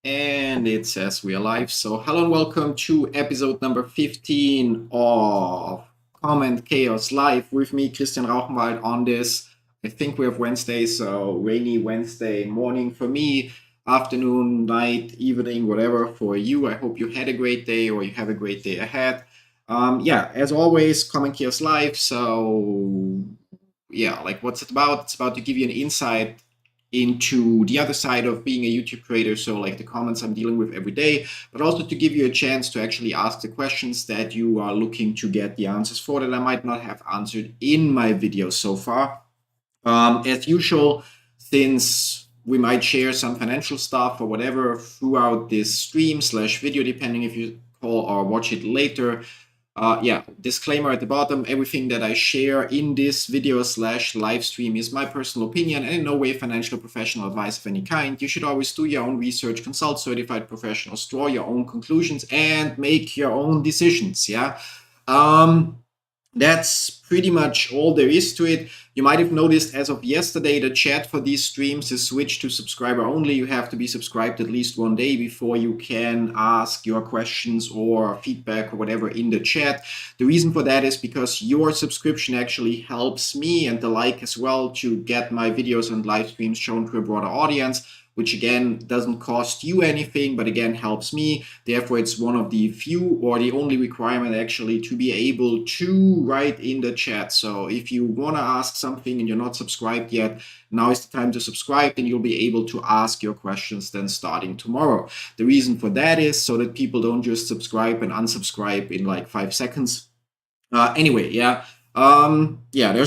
And it says we are live. So hello and welcome to episode number 15 of Comment Chaos Live with me, Christian Rauchwald, on this. I think we have Wednesday, so rainy Wednesday morning for me, afternoon, night, evening, whatever for you. I hope you had a great day or you have a great day ahead. As always, Comment Chaos Live. So like what's it about? It's about to give you an insight into the other side of being a YouTube creator. So like the comments I'm dealing with every day, but also to give you a chance to actually ask the questions that you are looking to get the answers for that I might not have answered in my videos so far. As usual, since we might share some financial stuff or whatever throughout this stream/video, depending if you call or watch it later. Disclaimer at the bottom, everything that I share in this video/live stream is my personal opinion and in no way financial professional advice of any kind. You should always do your own research, consult certified professionals, draw your own conclusions, and make your own decisions. That's pretty much all there is to it. You might have noticed as of yesterday, the chat for these streams is switched to subscriber only. You have to be subscribed at least one day before you can ask your questions or feedback or whatever in the chat. The reason for that is because your subscription actually helps me and the like as well to get my videos and live streams shown to a broader audience, which again doesn't cost you anything, but again helps me. Therefore, it's one of the few or the only requirement actually to be able to write in the chat. So if you want to ask something and you're not subscribed yet, now is the time to subscribe, and you'll be able to ask your questions then starting tomorrow. The reason for that is so that people don't just subscribe and unsubscribe in like 5 seconds. There's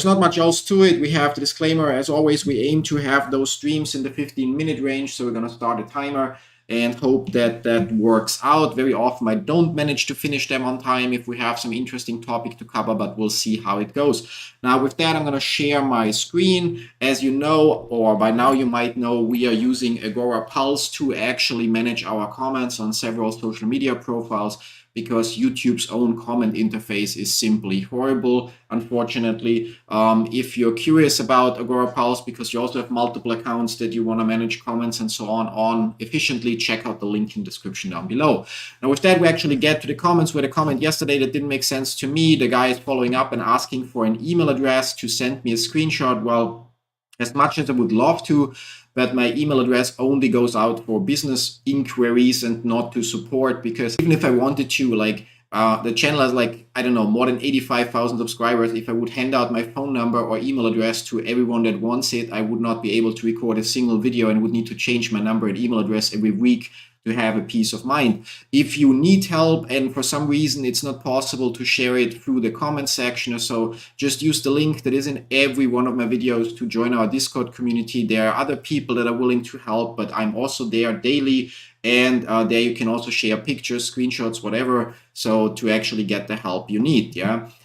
not much else to it. We have the disclaimer. As always, we aim to have those streams in the 15-minute range. So we're going to start a timer and hope that that works out. Very often I don't manage to finish them on time if we have some interesting topic to cover, but we'll see how it goes. Now with that, I'm going to share my screen. As you know, or by now you might know, we are using Agora Pulse to actually manage our comments on several social media profiles, because YouTube's own comment interface is simply horrible, unfortunately. If you're curious about Agora Pulse, because you also have multiple accounts that you want to manage comments and so on efficiently, check out the link in the description down below. Now with that, we actually get to the comments. Where the comment yesterday that didn't make sense to me, the guy is following up and asking for an email address to send me a screenshot. Well, as much as I would love to, but my email address only goes out for business inquiries and not to support, because even if I wanted to, the channel has more than 85,000 subscribers. If I would hand out my phone number or email address to everyone that wants it, I would not be able to record a single video and would need to change my number and email address every week to have a peace of mind. If you need help and for some reason it's not possible to share it through the comment section or so, just use the link that is in every one of my videos to join our Discord community. There are other people that are willing to help, but I'm also there daily, and there you can also share pictures, screenshots, whatever, so to actually get the help you need.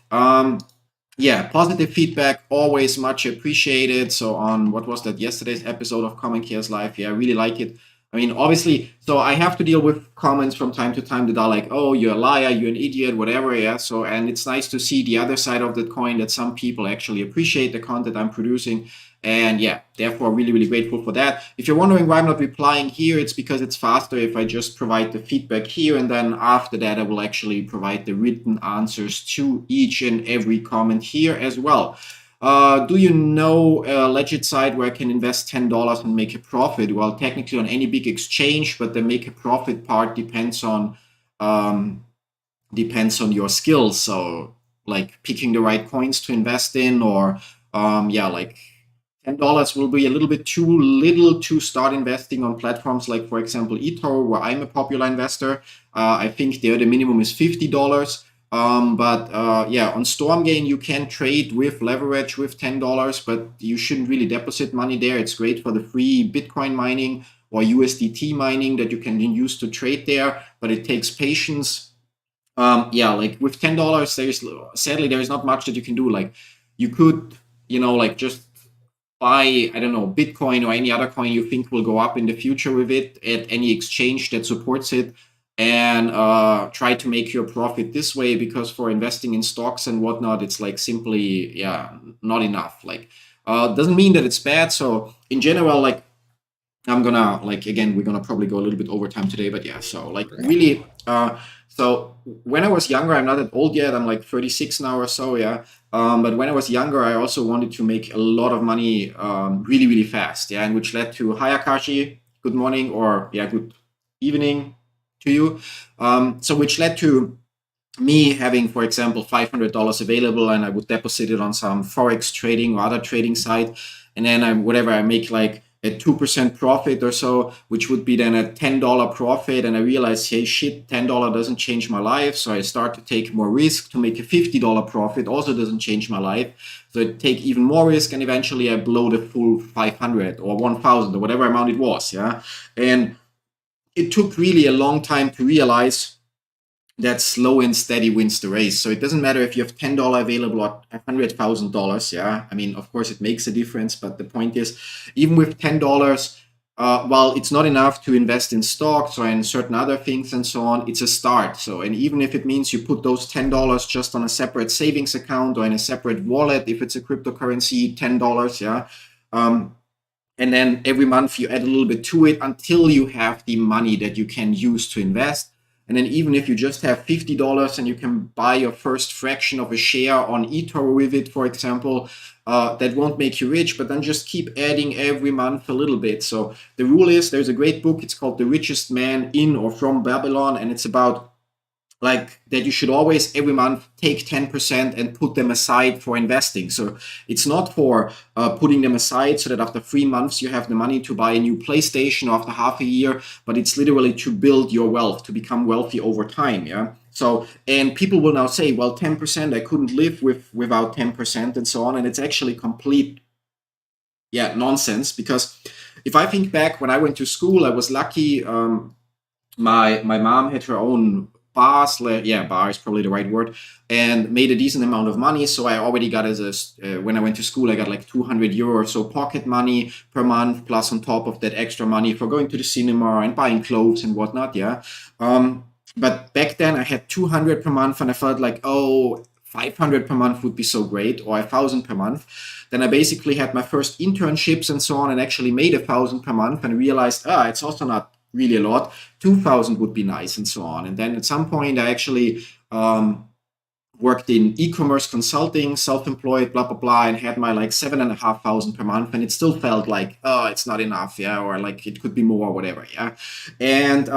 Positive feedback, always much appreciated. So on, what was that, yesterday's episode of Common Chaos Live, I really like it. I mean, obviously, so I have to deal with comments from time to time that are like, oh, you're a liar, you're an idiot, whatever, So, and it's nice to see the other side of that coin, that some people actually appreciate the content I'm producing. And therefore, really, really grateful for that. If you're wondering why I'm not replying here, it's because it's faster if I just provide the feedback here, and then after that, I will actually provide the written answers to each and every comment here as well. Do you know a legit site where I can invest $10 and make a profit? Well, technically on any big exchange, but the make a profit part depends on your skills. So like picking the right coins to invest in, or $10 will be a little bit too little to start investing on platforms like, for example, eToro, where I'm a popular investor. I think there the minimum is $50. On StormGain, you can trade with leverage with $10, but you shouldn't really deposit money there. It's great for the free Bitcoin mining or USDT mining that you can use to trade there, but it takes patience. With $10, there is not much that you can do. Like you could, just buy, Bitcoin or any other coin you think will go up in the future with it at any exchange that supports it, and try to make your profit this way, because for investing in stocks and whatnot, it's like simply not enough. Doesn't mean that it's bad. So in general, I'm gonna like again, we're gonna probably go a little bit over time today, but yeah. So like really, so when I was younger, I'm not that old yet. I'm like 36 now or so, yeah. But when I was younger, I also wanted to make a lot of money, really, really fast, yeah, and which led to hi Akashi, good morning, or yeah, good evening to you. So which led to me having, for example, $500 available, and I would deposit it on some forex trading or other trading site, and then whatever I make like a 2% profit or so, which would be then a $10 profit, and I realize, hey, shit, $10 doesn't change my life, so I start to take more risk to make a $50 profit, also doesn't change my life, so I take even more risk, and eventually I blow the full 500 or 1,000 or whatever amount it was, yeah, and it took really a long time to realize that slow and steady wins the race. So it doesn't matter if you have $10 available or $100,000. Yeah, I mean, of course, it makes a difference, but the point is, even with $10, while it's not enough to invest in stocks or in certain other things and so on, it's a start. So, and even if it means you put those $10 just on a separate savings account or in a separate wallet, if it's a cryptocurrency, $10, yeah. And then every month you add a little bit to it until you have the money that you can use to invest. And then even if you just have $50 and you can buy your first fraction of a share on eToro with it, for example, that won't make you rich, but then just keep adding every month a little bit. So the rule is, there's a great book, it's called The Richest Man in or From Babylon, and it's about like that you should always every month take 10% and put them aside for investing. So it's not for putting them aside so that after 3 months you have the money to buy a new PlayStation after half a year, but it's literally to build your wealth, to become wealthy over time. Yeah. So, and people will now say, well, 10%, I couldn't live without 10% and so on. And it's actually complete, yeah, nonsense, because if I think back when I went to school, I was lucky. My mom had her own bar is probably the right word, and made a decent amount of money. So I already got when I went to school, I got like 200 euro or so pocket money per month, plus on top of that extra money for going to the cinema and buying clothes and whatnot. Yeah. But back then I had 200 per month, and I felt like, oh, 500 per month would be so great, or 1,000 per month. Then I basically had my first internships and so on, and actually made 1,000 per month, and realized, it's also not really a lot. 2,000 would be nice and so on. And then at some point I actually worked in e-commerce consulting, self-employed, blah, blah, blah, and had my like 7,500 per month. And it still felt like, oh, it's not enough. Yeah. Or like it could be more or whatever. Yeah. And,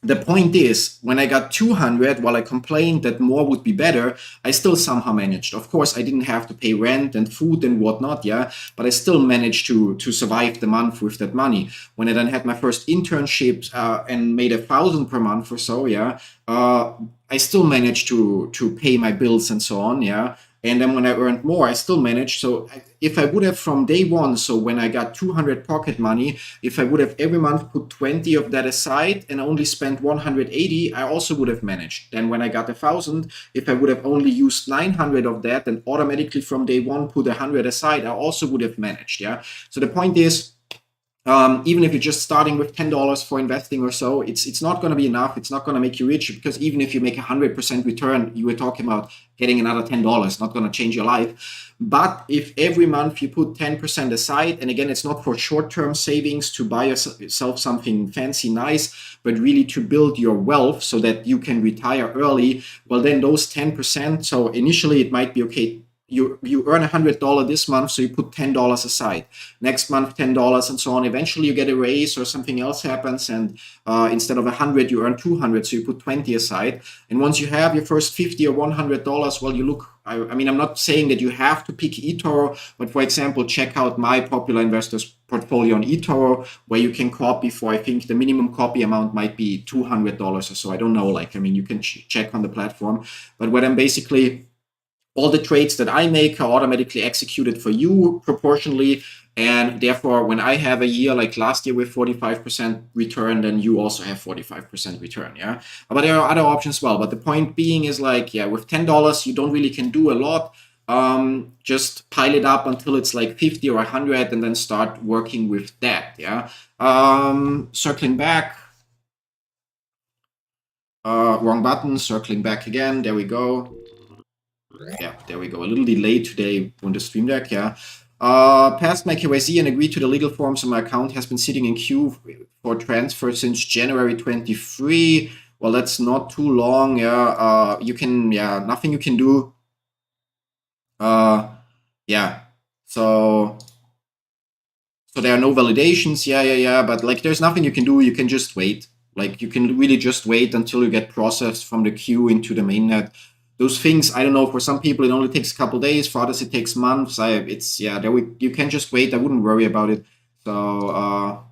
the point is, when I got 200, while I complained that more would be better, I still somehow managed. Of course, I didn't have to pay rent and food and whatnot, yeah, but I still managed to survive the month with that money. When I then had my first internships and made 1,000 per month or so, yeah, I still managed to pay my bills and so on, yeah. And then when I earned more, I still managed. So if I would have from day one, so when I got 200 pocket money, if I would have every month put 20 of that aside and only spent 180, I also would have managed. Then when I got 1,000, if I would have only used 900 of that and automatically from day one put 100 aside, I also would have managed. Yeah. So the point is, even if you're just starting with $10 for investing or so, it's not going to be enough. It's not going to make you rich, because even if you make 100% return, you were talking about getting another $10, not going to change your life. But if every month you put 10% aside, and again, it's not for short-term savings to buy yourself something fancy, nice, but really to build your wealth so that you can retire early, well, then those 10%, so initially it might be, okay, you earn $100 this month, so you put $10 aside. Next month, $10, and so on. Eventually, you get a raise or something else happens, and instead of 100, you earn 200, so you put 20 aside. And once you have your first 50 or $100, well, you look. I mean, I'm not saying that you have to pick eToro, but for example, check out my popular investors portfolio on eToro, where you can copy for, I think the minimum copy amount might be $200 or so. I don't know. Like, I mean, you can check on the platform, but what I'm basically, all the trades that I make are automatically executed for you proportionally. And therefore, when I have a year like last year with 45% return, then you also have 45% return. Yeah. But there are other options as well. But the point being is like, yeah, with $10, you don't really can do a lot. Just pile it up until it's like 50 or 100 and then start working with that. Yeah. Circling back. Wrong button, circling back again. There we go. Yeah, there we go. A little delay today on the Stream Deck. Yeah. Passed my KYC and agreed to the legal forms, so my account has been sitting in queue for transfer since January 23. Well, that's not too long. Yeah, you can, yeah, nothing you can do. Yeah, so there are no validations. Yeah, but like there's nothing you can do. You can just wait. Like you can really just wait until you get processed from the queue into the mainnet. Those things, I don't know, for some people it only takes a couple days, for others it takes months. You can just wait. I wouldn't worry about it. So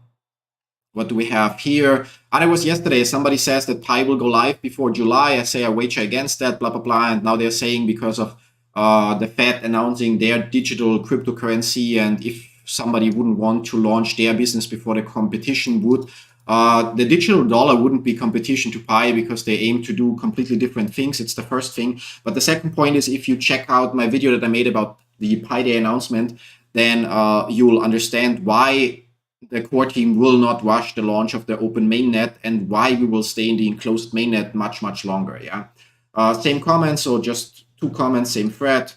what do we have here? That was yesterday. Somebody says that Pi will go live before July. I say I wager against that, blah, blah, blah. And now they're saying because of the Fed announcing their digital cryptocurrency, and if somebody wouldn't want to launch their business before the competition would, the digital dollar wouldn't be competition to Pi because they aim to do completely different things. It's the first thing. But the second point is, if you check out my video that I made about the Pi Day announcement, then you will understand why the core team will not rush the launch of the open mainnet and why we will stay in the enclosed mainnet much, much longer. Yeah. Same comments, or just 2 comments, same thread.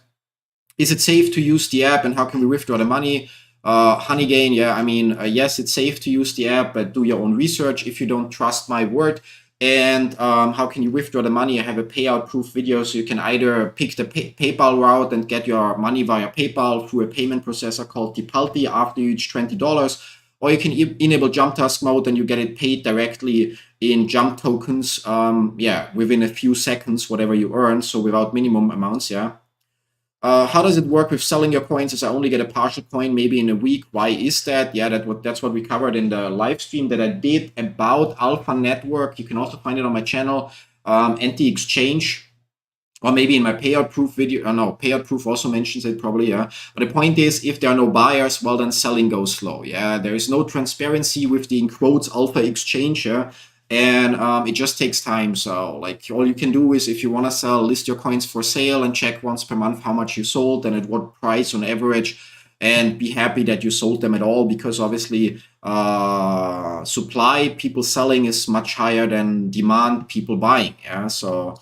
Is it safe to use the app, and how can we withdraw the money? Honeygain, yeah, I mean, yes, it's safe to use the app, but do your own research if you don't trust my word. And how can you withdraw the money? I have a payout proof video, so you can either pick the PayPal route and get your money via PayPal through a payment processor called Tipalti after you reach $20, or you can enable jump task mode and you get it paid directly in jump tokens, within a few seconds, whatever you earn, so without minimum amounts, yeah. How does it work with selling your coins, as I only get a partial coin maybe in a week? Why is that? Yeah, that's what we covered in the live stream that I did about Alpha Network. You can also find it on my channel, anti-exchange, or maybe in my payout proof video. No, payout proof also mentions it probably, yeah. But the point is, if there are no buyers, well, then selling goes slow, yeah. There is no transparency with the, in quotes, Alpha exchange, yeah. And it just takes time. So like all you can do is, if you want to sell, list your coins for sale and check once per month how much you sold and at what price on average, and be happy that you sold them at all, because obviously supply, people selling, is much higher than demand, people buying. Yeah. So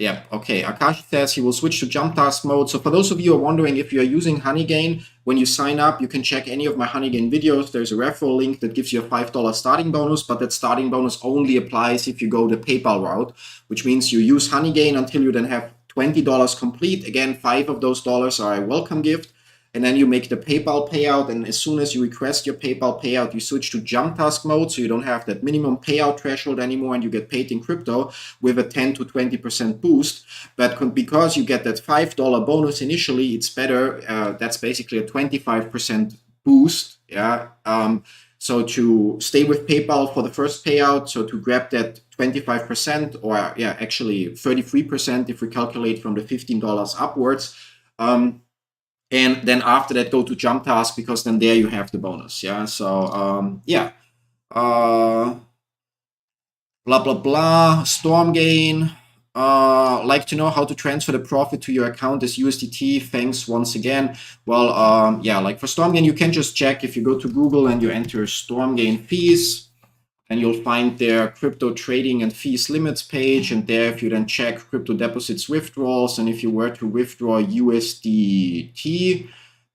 yeah, okay. Akashi says he will switch to jump task mode. So for those of you who are wondering, if you are using Honeygain, when you sign up, you can check any of my Honeygain videos. There's a referral link that gives you a $5 starting bonus, but that starting bonus only applies if you go the PayPal route, which means you use Honeygain until you then have $20 complete. Again, 5 of those dollars are a welcome gift. And then you make the PayPal payout, and as soon as you request your PayPal payout, you switch to jump task mode, so you don't have that minimum payout threshold anymore, and you get paid in crypto with a 10 to 20% boost. But because you get that $5 bonus initially, it's better. That's basically a 25% boost. Yeah. So to stay with PayPal for the first payout, so to grab that 25%, or yeah, actually 33% if we calculate from the $15 upwards. And then after that, go to jump task, because then there you have the bonus. Yeah. So yeah. Blah blah blah. Stormgain. Like to know how to transfer the profit to your account as USDT. Thanks once again. Well, yeah, like for Stormgain, you can just check if you go to Google and you enter Stormgain fees, and you'll find their crypto trading and fees limits page. And there, if you then check crypto deposits withdrawals, and if you were to withdraw USDT,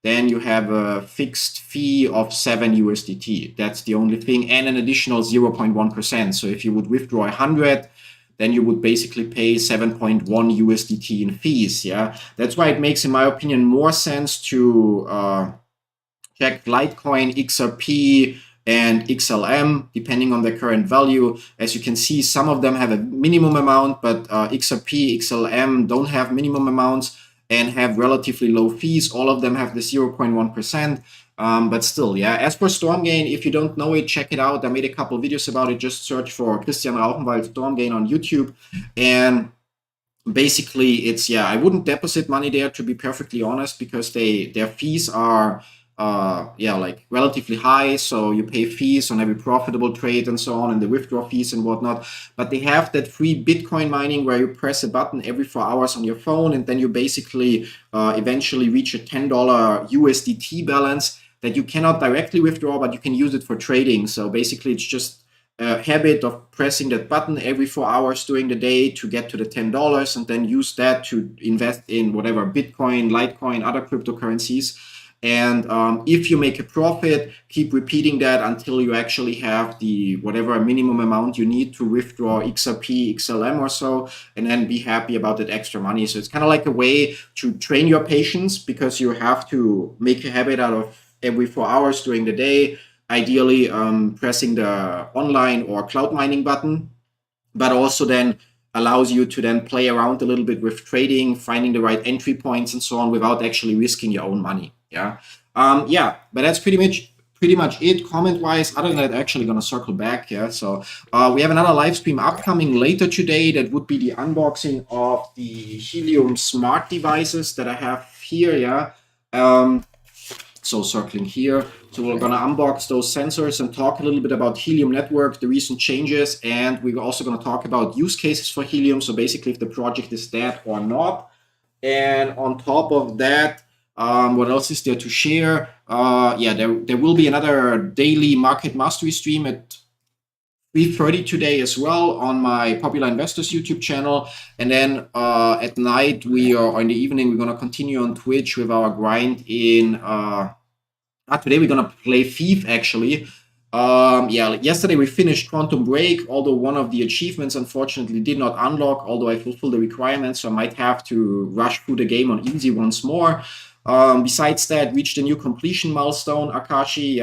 then you have a fixed fee of 7 USDT. That's the only thing, and an additional 0.1%. So if you would withdraw 100, then you would basically pay 7.1 USDT in fees. Yeah, that's why it makes, in my opinion, more sense to check Litecoin, XRP, and XLM, depending on their current value. As you can see, some of them have a minimum amount, but XRP, XLM don't have minimum amounts and have relatively low fees. All of them have the 0.1%. But still, yeah. As for Stormgain, if you don't know it, check it out. I made a couple videos about it. Just search for Christian Rauchenwald Stormgain on YouTube. And basically, it's, yeah, I wouldn't deposit money there, to be perfectly honest, because their fees are like relatively high. So you pay fees on every profitable trade and so on, and the withdrawal fees and whatnot. But they have that free Bitcoin mining where you press a button every 4 hours on your phone, and then you basically eventually reach a $10 USDT balance that you cannot directly withdraw, but you can use it for trading. So basically, it's just habit of pressing that button every 4 hours during the day to get to the $10, and then use that to invest in whatever Bitcoin, Litecoin, other cryptocurrencies. And if you make a profit, keep repeating that until you actually have the whatever minimum amount you need to withdraw XRP, XLM or so, and then be happy about that extra money. So it's kind of like a way to train your patience, because you have to make a habit out of every 4 hours during the day, ideally pressing the online or cloud mining button, but also then allows you to then play around a little bit with trading, finding the right entry points and so on without actually risking your own money. Yeah, but that's pretty much it comment wise. Other than that, actually gonna circle back. So we have another live stream upcoming later today. That would be the unboxing of the Helium smart devices that I have here. So circling here. So we're gonna unbox those sensors and talk a little bit about Helium Network, the recent changes, and we're also gonna talk about use cases for Helium. So basically if the project is dead or not. And on top of that, what else is there to share? There will be another daily market mastery stream at 3:30 today as well on my Popular Investors YouTube channel. And then at night, or in the evening, we're going to continue on Twitch with our grind in. Today we're going to play Thief actually. Yesterday we finished Quantum Break, although one of the achievements unfortunately did not unlock, although I fulfilled the requirements, so I might have to rush through the game on easy once more. Besides that, reached a new completion milestone, Akashi,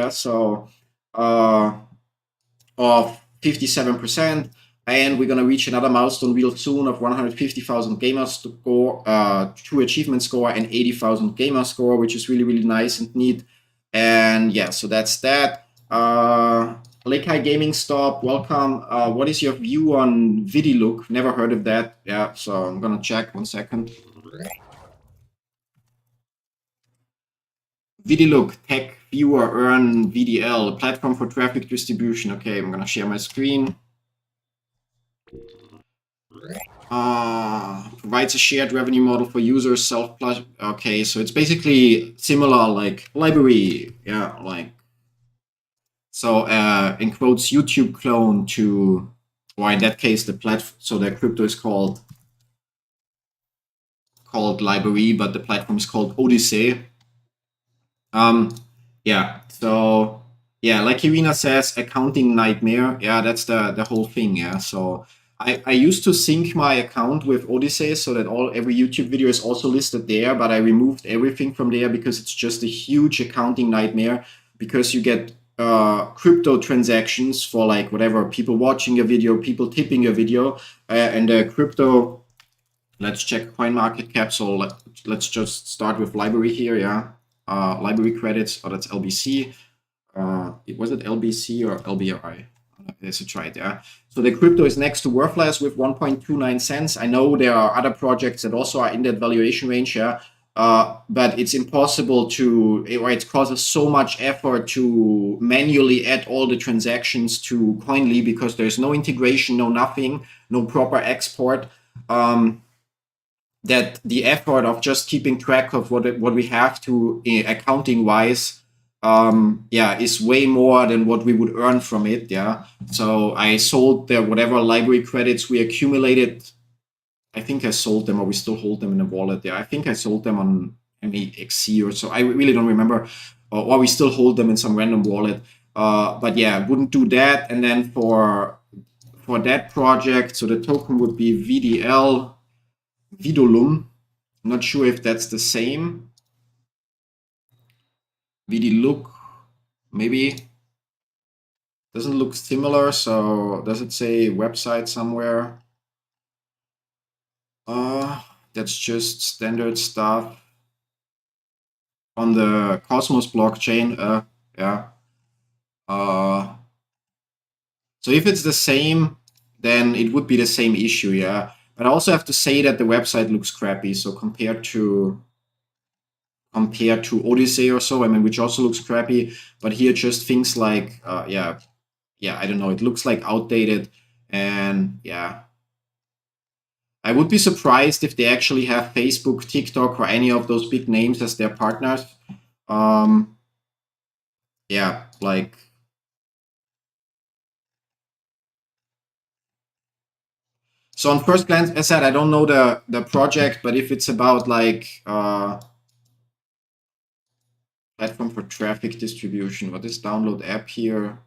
of 57%, and we're gonna reach another milestone real soon of 150,000 gamer score, true achievement score, and 80,000 gamer score, which is really, really nice and neat. And yeah, so that's that. Lake High Gaming Stop, welcome. What is your view on VidiLook? Never heard of that. Yeah, so I'm gonna check 1 second. VidiLook, tech viewer, earn VDL, platform for traffic distribution. Okay, I'm gonna share my screen. Provides a shared revenue model for users, okay, so it's basically similar like library, so in quotes YouTube clone to, or in that case the platform, so the crypto is called library, but the platform is called Odyssey. Like Irina says, accounting nightmare. Yeah, that's the whole thing. Yeah, so I used to sync my account with Odyssey so that every YouTube video is also listed there, but I removed everything from there because it's just a huge accounting nightmare, because you get crypto transactions for like whatever, people watching a video, people tipping a video, and the crypto. Let's check CoinMarketCap. So let's just start with library here. Library credits. Oh, that's LBC. Was it LBC or LBRI? Let's try it. So the crypto is next to worthless with 1.29 cents. I know there are other projects that also are in that valuation range. But it's impossible it causes so much effort to manually add all the transactions to Koinly, because there's no integration, no nothing, no proper export. That the effort of just keeping track of what we have to accounting wise is way more than what we would earn from it. So I sold the whatever library credits we accumulated. I think I sold them, or we still hold them in a wallet. I think I sold them on MEXC or so. I really don't remember, or we still hold them in some random wallet. But yeah, wouldn't do that. And then for that project, so the token would be VDL Vidolum. I'm not sure if that's the same. VDLook, maybe. Doesn't look similar, so does it say website somewhere? That's just standard stuff on the Cosmos blockchain. So if it's the same, then it would be the same issue, But I also have to say that the website looks crappy. So compared to Odyssey or so, I mean, which also looks crappy, but here just things like, I don't know, it looks like outdated, and I would be surprised if they actually have Facebook, TikTok, or any of those big names as their partners. So on first glance, as I said, I don't know the project, but if it's about like platform for traffic distribution, what is download app here?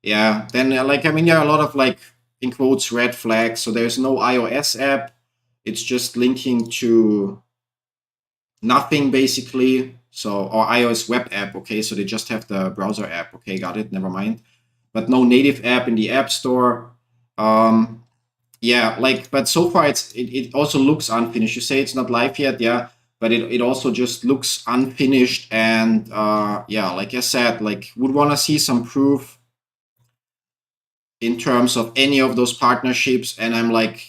Yeah, then like I mean, there are a lot of like in quotes red flags. So there's no iOS app. It's just linking to nothing basically. So or iOS web app. Okay, so they just have the browser app. Okay, got it. Never mind. But no native app in the App Store. Um, yeah, like but so far it also looks unfinished. You say it's not live yet, yeah, but it also just looks unfinished and yeah, like I said, like would want to see some proof in terms of any of those partnerships, and I'm like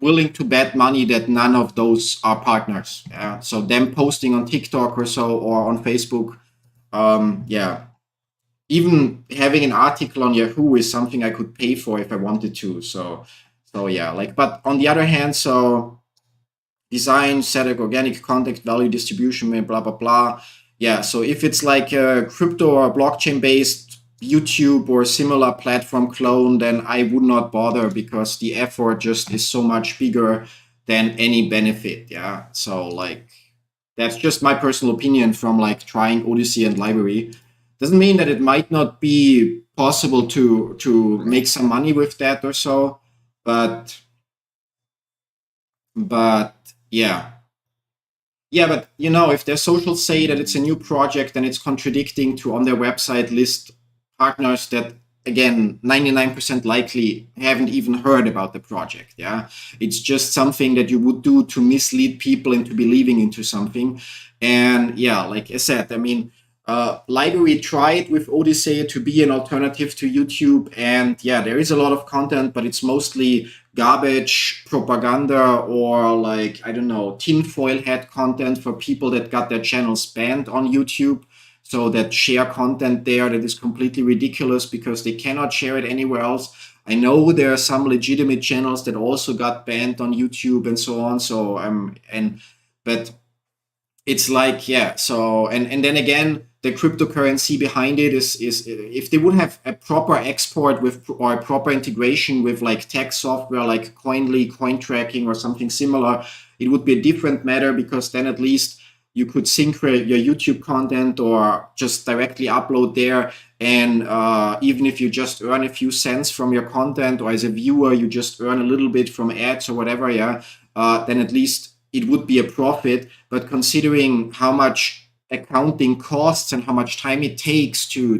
willing to bet money that none of those are partners. Yeah, so them posting on TikTok or so or on Facebook, yeah, even having an article on Yahoo is something I could pay for if I wanted to. So yeah, like, but on the other hand, so design, static, organic content, value distribution, blah blah blah. Yeah, so if it's like a crypto or blockchain based YouTube or similar platform clone, then I would not bother because the effort just is so much bigger than any benefit. Yeah, so like that's just my personal opinion from like trying Odyssey and Library. Doesn't mean that it might not be possible to make some money with that or so, but but yeah. Yeah, but you know, if their socials say that it's a new project and it's contradicting to on their website list partners that again 99% likely haven't even heard about the project. Yeah, it's just something that you would do to mislead people into believing into something. And yeah, like I said, I mean, Library tried with Odyssey to be an alternative to YouTube, and yeah, there is a lot of content, but it's mostly garbage propaganda or like I don't know tinfoil hat content for people that got their channels banned on YouTube, so that share content there that is completely ridiculous because they cannot share it anywhere else. I know there are some legitimate channels that also got banned on YouTube and so on. So and but it's like yeah, so and then again the cryptocurrency behind it is if they would have a proper export with or a proper integration with like tech software like Koinly, coin tracking or something similar, it would be a different matter because then at least you could sync your YouTube content or just directly upload there, and even if you just earn a few cents from your content or as a viewer you just earn a little bit from ads or whatever, yeah, then at least it would be a profit. But considering how much accounting costs and how much time it takes to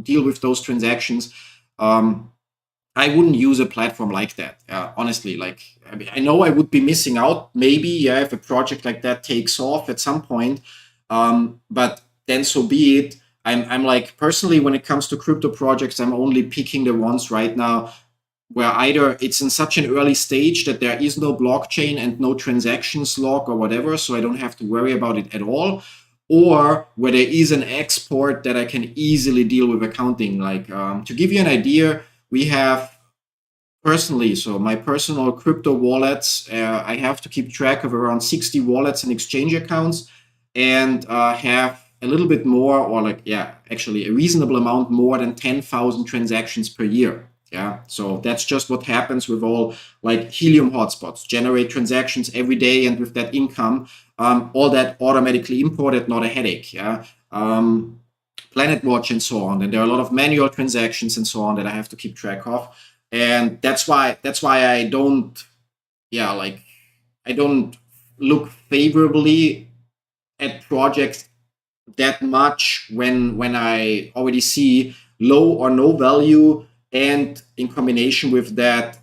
deal with those transactions, I wouldn't use a platform like that. Honestly, like I mean, I know I would be missing out. Maybe yeah, if a project like that takes off at some point, but then so be it. I'm like personally when it comes to crypto projects, I'm only picking the ones right now where either it's in such an early stage that there is no blockchain and no transactions log or whatever, so I don't have to worry about it at all, or where there is an export that I can easily deal with accounting. Like to give you an idea, we have personally, so my personal crypto wallets, I have to keep track of around 60 wallets and exchange accounts, and have a little bit more, or like, yeah, actually a reasonable amount more than 10,000 transactions per year. Yeah, so that's just what happens with all like Helium hotspots, generate transactions every day, and with that income, all that automatically imported, not a headache. Yeah. Planet Watch and so on, and there are a lot of manual transactions and so on that I have to keep track of, and that's why I don't, yeah, like I don't look favorably at projects that much when I already see low or no value, and in combination with that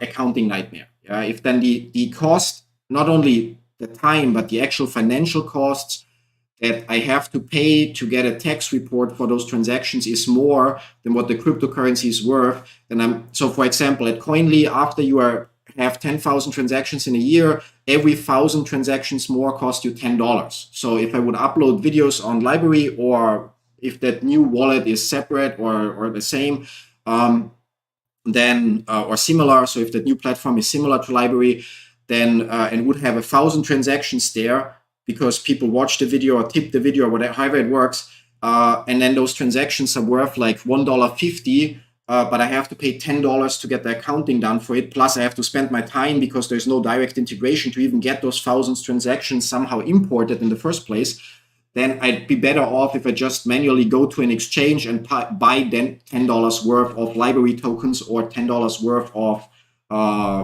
accounting nightmare. If then the cost, not only the time but the actual financial costs that I have to pay to get a tax report for those transactions is more than what the cryptocurrency is worth, then I'm so for example at Koinly, after you have 10,000 transactions in a year, every 1,000 transactions more cost you $10. So if I would upload videos on Library, or if that new wallet is separate or the same, then or similar, so if that new platform is similar to Library, then and would have 1,000 transactions there because people watch the video or tip the video or whatever, however it works, and then those transactions are worth like $1.50, but I have to pay $10 to get the accounting done for it. Plus, I have to spend my time because there's no direct integration to even get those thousands transactions somehow imported in the first place. Then I'd be better off if I just manually go to an exchange and buy then $10 worth of library tokens or $10 worth of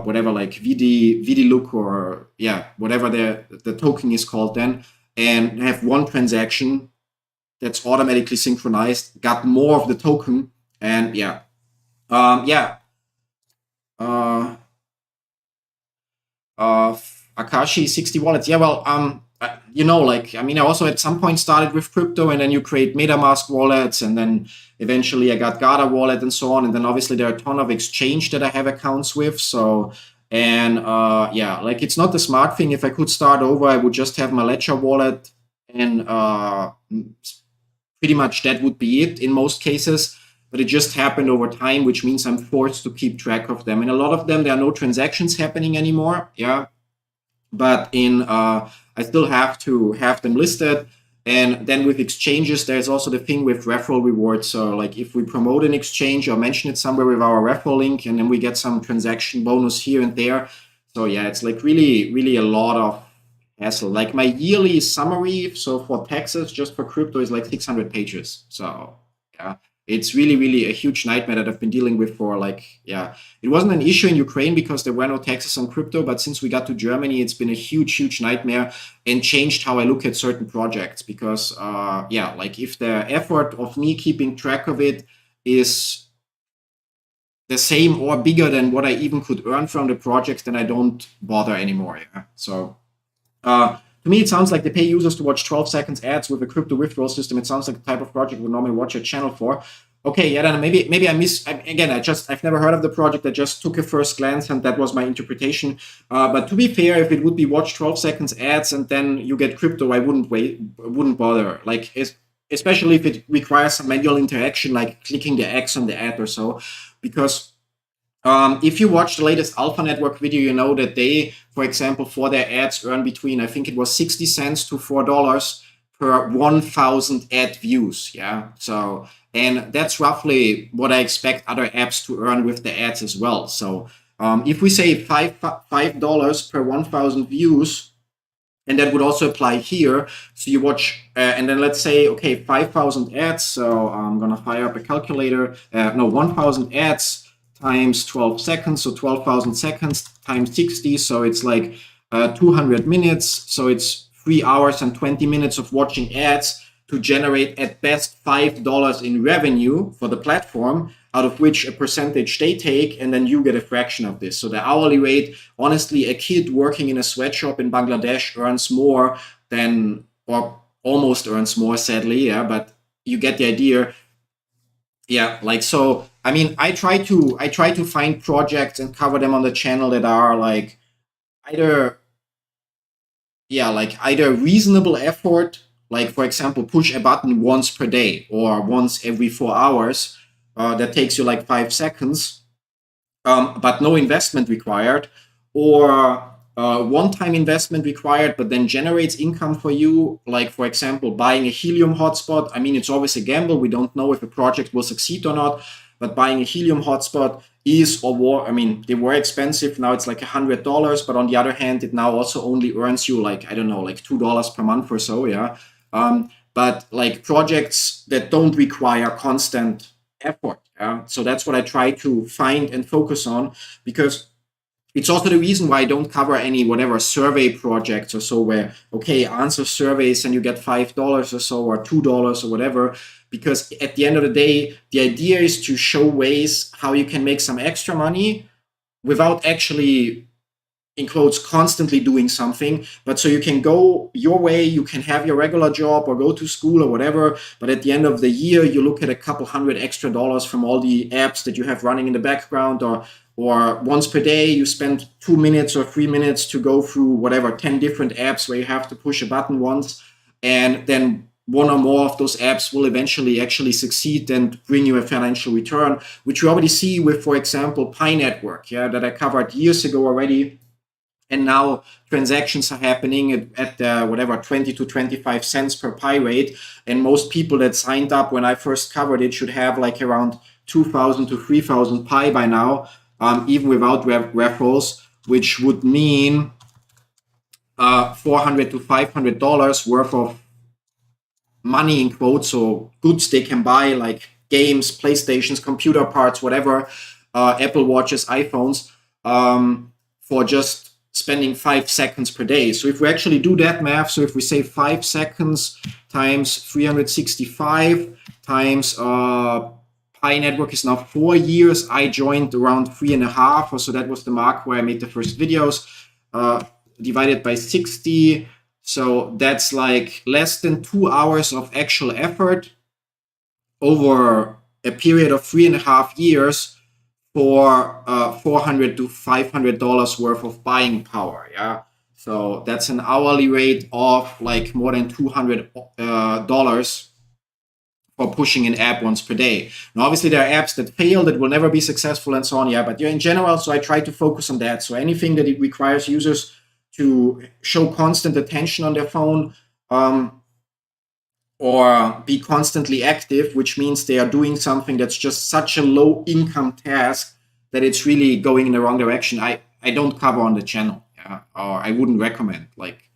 whatever, like VD look, or whatever the token is called then, and have one transaction that's automatically synchronized, got more of the token, and uh, Akashi 60 wallets. Yeah, well, like, I mean, I also at some point started with crypto, and then you create MetaMask wallets, and then eventually I got Gada wallet and so on. And then obviously there are a ton of exchange that I have accounts with. So, and like, it's not the smart thing. If I could start over, I would just have my Ledger wallet, and pretty much that would be it in most cases. But it just happened over time, which means I'm forced to keep track of them. And a lot of them, there are no transactions happening anymore. Yeah. But I still have to have them listed. And then with exchanges, there's also the thing with referral rewards. So like if we promote an exchange or mention it somewhere with our referral link, and then we get some transaction bonus here and there. So yeah, it's like really, really a lot of hassle. Like my yearly summary, so for taxes, just for crypto, is like 600 pages. So yeah, it's really, really a huge nightmare that I've been dealing with for it wasn't an issue in Ukraine because there were no taxes on crypto, but since we got to Germany, it's been a huge, huge nightmare and changed how I look at certain projects because, like if the effort of me keeping track of it is the same or bigger than what I even could earn from the projects, then I don't bother anymore. Yeah. So, to me, it sounds like they pay users to watch 12 seconds ads with a crypto withdrawal system. It sounds like the type of project we would normally watch a channel for. Okay, yeah, then maybe I've never heard of the project. I just took a first glance, and that was my interpretation. But to be fair, if it would be watch 12 seconds ads and then you get crypto, I wouldn't bother. Like, especially if it requires some manual interaction, like clicking the X on the ad or so, because if you watch the latest Alpha Network video, you know that they, for example, for their ads earn between, I think it was 60 cents to $4 per 1,000 ad views. Yeah. So, and that's roughly what I expect other apps to earn with the ads as well. So, if we say $5 per 1,000 views, and that would also apply here. So you watch, and then let's say, okay, 5,000 ads. So I'm going to fire up a calculator. 1,000 ads times 12 seconds, so 12,000 seconds times 60, so it's like 200 minutes, so it's 3 hours and 20 minutes of watching ads to generate at best $5 in revenue for the platform, out of which a percentage they take, and then you get a fraction of this. So the hourly rate, honestly, a kid working in a sweatshop in Bangladesh earns more than, or almost earns more, sadly, yeah, but you get the idea. Yeah, like, so I mean, I try to find projects and cover them on the channel that are like either either reasonable effort, like for example push a button once per day or once every 4 hours, that takes you like 5 seconds, but no investment required, or one-time investment required, but then generates income for you. Like, for example, buying a Helium hotspot. I mean, it's always a gamble. We don't know if a project will succeed or not, but buying a Helium hotspot I mean, they were expensive. Now it's like $100, but on the other hand, it now also only earns you like, I don't know, like $2 per month or so. Yeah. But like projects that don't require constant effort. Yeah. So that's what I try to find and focus on, because it's also the reason why I don't cover any whatever survey projects or so, where, okay, answer surveys and you get $5 or so, or $2 or whatever, because at the end of the day, the idea is to show ways how you can make some extra money without actually, in quotes, constantly doing something. But so you can go your way, you can have your regular job or go to school or whatever, but at the end of the year, you look at a couple hundred extra dollars from all the apps that you have running in the background, or once per day you spend 2 minutes or 3 minutes to go through whatever 10 different apps where you have to push a button once, and then one or more of those apps will eventually actually succeed and bring you a financial return, which we already see with, for example, Pi Network, yeah, that I covered years ago already. And now transactions are happening at whatever 20 to 25 cents per Pi rate. And most people that signed up when I first covered it should have like around 2,000 to 3,000 pi by now, even without referrals, which would mean $400 to $500 worth of money in quotes, so goods they can buy like games, PlayStations, computer parts, whatever, Apple Watches, iPhones, for just spending 5 seconds per day. So if we actually do that math, so if we say 5 seconds times 365 times Pi Network is now 4 years. I joined around 3.5, or so that was the mark where I made the first videos, divided by 60. So that's like less than 2 hours of actual effort over a period of 3.5 years for $400 to $500 worth of buying power. Yeah. So that's an hourly rate of like more than $200 for pushing an app once per day. Now, obviously, there are apps that fail, that will never be successful and so on. Yeah, but in general, so I try to focus on that. So anything that it requires users to show constant attention on their phone, or be constantly active, which means they are doing something that's just such a low income task that it's really going in the wrong direction, I don't cover on the channel. Yeah, or I wouldn't recommend. Like,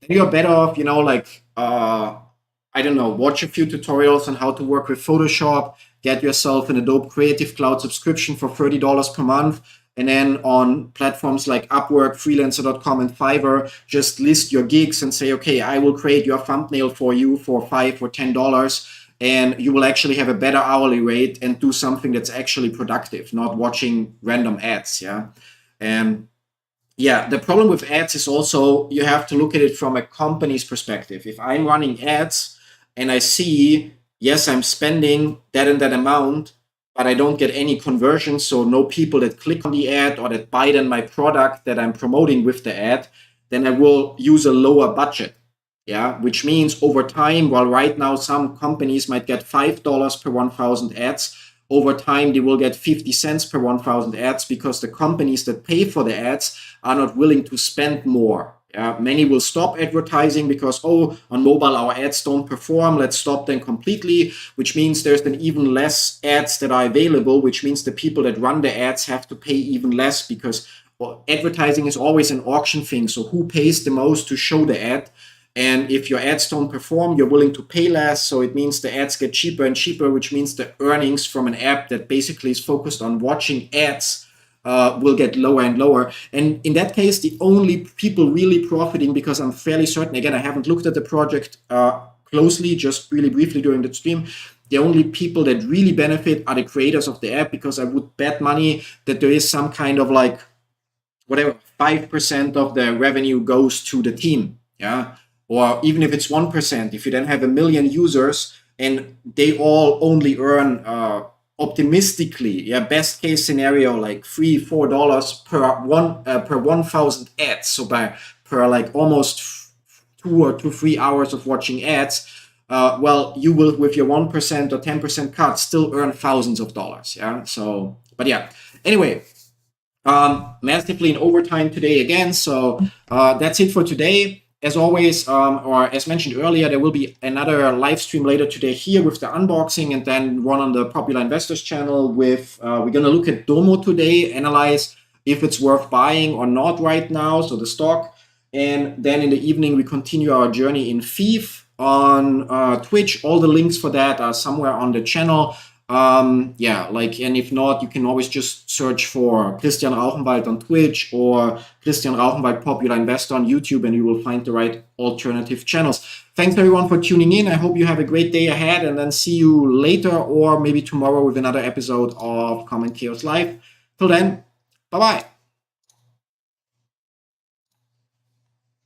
you're better off, like, I don't know, watch a few tutorials on how to work with Photoshop, get yourself an Adobe Creative Cloud subscription for $30 per month. And then on platforms like Upwork, freelancer.com, and Fiverr, just list your gigs and say, okay, I will create your thumbnail for you for $5 or $10. And you will actually have a better hourly rate and do something that's actually productive, not watching random ads. Yeah. And yeah, the problem with ads is also you have to look at it from a company's perspective. If I'm running ads and I see, yes, I'm spending that and that amount, but I don't get any conversions, so no people that click on the ad or that buy then my product that I'm promoting with the ad, then I will use a lower budget. Yeah, which means over time, while right now some companies might get $5 per 1,000 ads, over time they will get 50 cents per 1,000 ads because the companies that pay for the ads are not willing to spend more. Many will stop advertising because, on mobile our ads don't perform, let's stop them completely, which means there's then even less ads that are available, which means the people that run the ads have to pay even less because advertising is always an auction thing. So who pays the most to show the ad? And if your ads don't perform, you're willing to pay less. So it means the ads get cheaper and cheaper, which means the earnings from an app that basically is focused on watching ads will get lower and lower. And in that case, the only people really profiting, because I'm fairly certain, again, I haven't looked at the project closely, just really briefly during the stream, the only people that really benefit are the creators of the app, because I would bet money that there is some kind of like, whatever, 5% of the revenue goes to the team. Yeah. Or even if it's 1%, if you then have 1 million users and they all only earn optimistically, best case scenario, like $3-4 per 1,000 ads. So per like almost 2 or 3 hours of watching ads, well, you will, with your 1% or 10% cut, still earn thousands of dollars. Yeah. So, but yeah. Anyway, massively in overtime today again. So that's it for today. As always, or as mentioned earlier, there will be another live stream later today here with the unboxing, and then one on the Popular Investors channel with, we're going to look at Domo today, analyze if it's worth buying or not right now, so the stock. And then in the evening, we continue our journey in Thief on Twitch. All the links for that are somewhere on the channel. And if not, you can always just search for Christian Rauchenwald on Twitch or Christian Rauchenwald Popular Investor on YouTube, and you will find the right alternative channels. Thanks everyone for tuning in. I hope you have a great day ahead, and then see you later or maybe tomorrow with another episode of Common Chaos Live. Till then, bye-bye.